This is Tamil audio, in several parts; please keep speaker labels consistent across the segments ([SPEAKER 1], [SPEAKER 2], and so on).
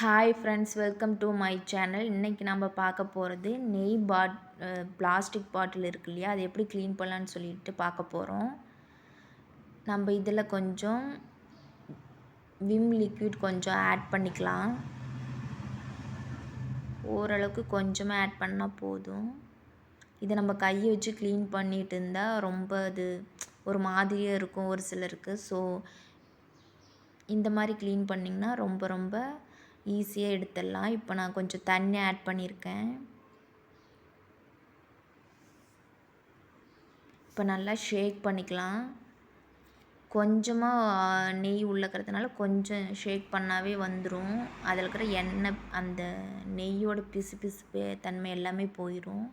[SPEAKER 1] Hi friends, welcome to my channel. இன்றைக்கி நம்ம பார்க்க போகிறது நெய் பிளாஸ்டிக் பாட்டில் இருக்கு இல்லையா, அது எப்படி க்ளீன் பண்ணலான்னு சொல்லிட்டு பார்க்க போகிறோம். நம்ம இதில் கொஞ்சம் விம் லிக்விட் கொஞ்சம் ஆட் பண்ணிக்கலாம். ஓரளவுக்கு கொஞ்சமாக ஆட் பண்ணால் போதும். இதை நம்ம கையை வச்சு க்ளீன் பண்ணிட்டு இருந்தால் ரொம்ப அது ஒரு மாதிரியே இருக்கும் ஒரு சிலருக்கு. ஸோ இந்த மாதிரி க்ளீன் பண்ணிங்கன்னா ரொம்ப ரொம்ப ஈஸியாக எடுத்துடலாம். இப்போ நான் கொஞ்சம் தண்ணி ஆட் பண்ணியிருக்கேன். இப்போ நல்லா ஷேக் பண்ணிக்கலாம். கொஞ்சமாக நெய் உள்ளக்கிறதுனால கொஞ்சம் ஷேக் பண்ணாவே வந்துடும். அதில் இருக்கிற எண்ணெய், அந்த நெய்யோட பிசு தன்மை எல்லாமே போயிடும்.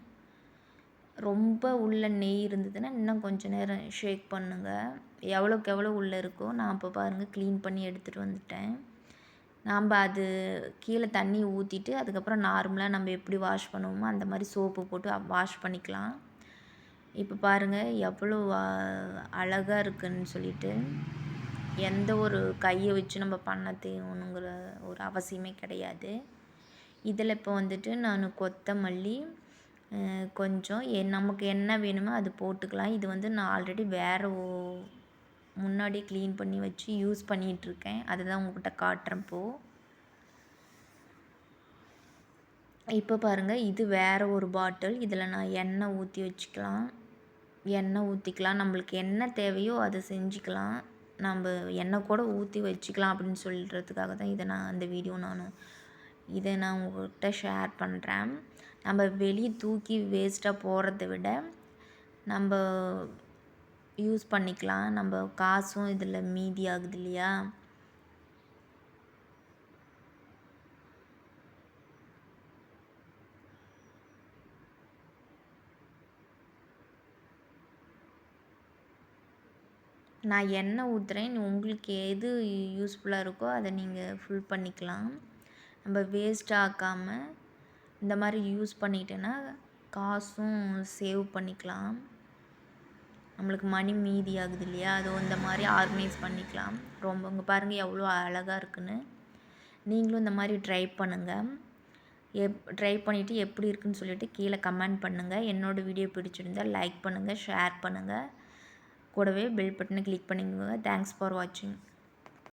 [SPEAKER 1] ரொம்ப உள்ள நெய் இருந்ததுன்னா இன்னும் கொஞ்சம் நேரம் ஷேக் பண்ணுங்கள். எவ்வளோக்கு எவ்வளோ உள்ளே இருக்கோ, நான் இப்போ பாருங்கள் க்ளீன் பண்ணி எடுத்துகிட்டு வந்துட்டேன். நாம் அது கீழே தண்ணி ஊற்றிட்டு அதுக்கப்புறம் நார்மலாக நம்ம எப்படி வாஷ் பண்ணுவோமோ அந்த மாதிரி சோப்பு போட்டு வாஷ் பண்ணிக்கலாம். இப்போ பாருங்கள் எவ்வளோ அழகாக இருக்குதுன்னு சொல்லிட்டு. எந்த ஒரு கையை வச்சு நம்ம பண்ண தேவைங்கிற ஒரு அவசியமே கிடையாது. இதில் இப்போ வந்துட்டு நான் கொத்தமல்லி கொஞ்சம் நமக்கு என்ன வேணுமோ அது போட்டுக்கலாம். இது வந்து நான் ஆல்ரெடி வேறு முன்னாடி க்ளீன் பண்ணி வச்சு யூஸ் பண்ணிகிட்ருக்கேன். அதுதான் உங்கள்கிட்ட காட்டுறேன். இப்போ பாருங்கள், இது வேறு ஒரு பாட்டில். இதில் நான் எண்ணெய் ஊற்றிக்கலாம். நம்மளுக்கு என்ன தேவையோ அதை செஞ்சுக்கலாம். நம்ம எண்ணெய் கூட ஊற்றி வச்சுக்கலாம் அப்படின்னு சொல்கிறதுக்காக தான் இதை நான் உங்கள்கிட்ட ஷேர் பண்ணுறேன். நம்ம வெளியே தூக்கி வேஸ்ட்டாக போகிறத விட நம்ம யூஸ் பண்ணிக்கலாம். நம்ம காசும் இதில் மீதி ஆகுது இல்லையா. நான் எண்ணெய் ஊற்றுறேன். உங்களுக்கு எது யூஸ்ஃபுல்லாக இருக்கோ அதை நீங்கள் ஃபுல் பண்ணிக்கலாம். நம்ம வேஸ்ட் ஆக்காமல் இந்த மாதிரி யூஸ் பண்ணிட்டேன்னா காசும் சேவ் பண்ணிக்கலாம். நம்மளுக்கு மணி மீதி ஆகுது இல்லையா, அது இந்த மாதிரி ஆர்கனைஸ் பண்ணிக்கலாம். ரொம்ப இங்கே பாருங்கள் எவ்வளோ அழகாக இருக்குன்னு. நீங்களும் இந்த மாதிரி ட்ரை பண்ணுங்கள். ட்ரை பண்ணிவிட்டு எப்படி இருக்குன்னு சொல்லிவிட்டு கீழே கமெண்ட் பண்ணுங்கள். என்னோடய வீடியோ பிடிச்சிருந்தால் லைக் பண்ணுங்கள், ஷேர் பண்ணுங்கள். கூடவே பெல் பட்டனை கிளிக் பண்ணிக்கோங்க. தேங்க்ஸ் ஃபார் வாட்சிங்.